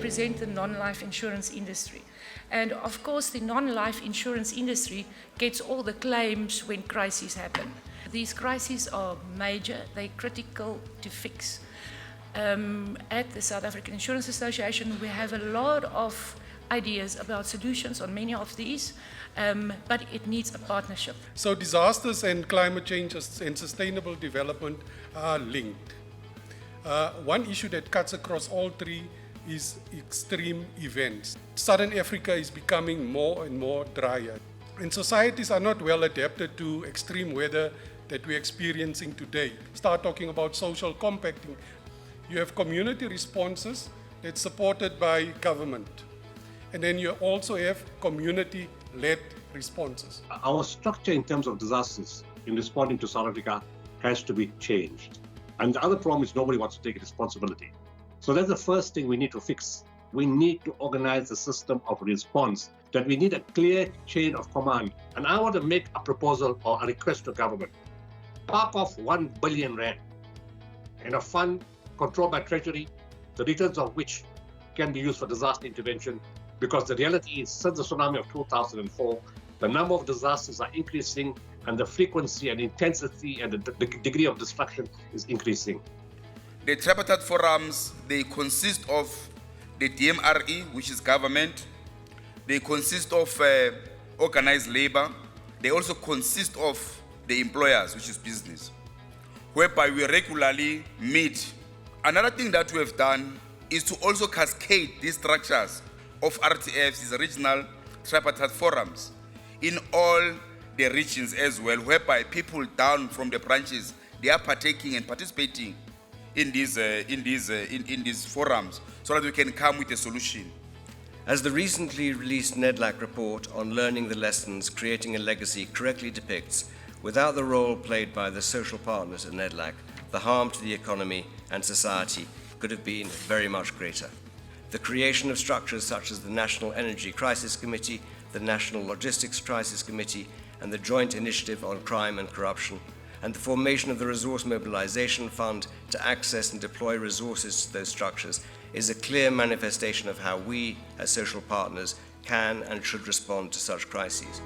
represent the non-life insurance industry. And of course, the non-life insurance industry gets all the claims when crises happen. These crises are major, they're critical to fix. At the South African Insurance Association, we have a lot of ideas about solutions on many of these, but it needs a partnership. So disasters and climate change and sustainable development are linked. One issue that cuts across all three is extreme events. Southern Africa is becoming more and more drier, and societies are not well adapted to extreme weather that we're experiencing today. Start talking about social compacting. You have community responses that's supported by government. And then you also have community-led responses. Our structure in terms of disasters in responding to South Africa has to be changed. And the other problem is nobody wants to take responsibility. So that's the first thing we need to fix. We need to organize a system of response, that we need a clear chain of command. And I want to make a proposal or a request to government. Park off 1 billion rand in a fund controlled by Treasury, the returns of which can be used for disaster intervention, because the reality is, since the tsunami of 2004, the number of disasters are increasing, and the frequency and intensity and the degree of destruction is increasing. The tripartite forums, they consist of the DMRE, which is government. They consist of organized labor. They also consist of the employers, which is business, whereby we regularly meet. Another thing that we have done is to also cascade these structures of RTFs, these regional tripartite forums, in all the regions as well, whereby people down from the branches, they are partaking and participating in these forums, so that we can come with a solution. As the recently released Nedlac report on learning the lessons, creating a legacy correctly depicts, without the role played by the social partners at Nedlac, the harm to the economy and society could have been very much greater. The creation of structures such as the National Energy Crisis Committee, the National Logistics Crisis Committee, and the Joint Initiative on Crime and Corruption, and the formation of the Resource Mobilization Fund to access and deploy resources to those structures is a clear manifestation of how we, as social partners, can and should respond to such crises.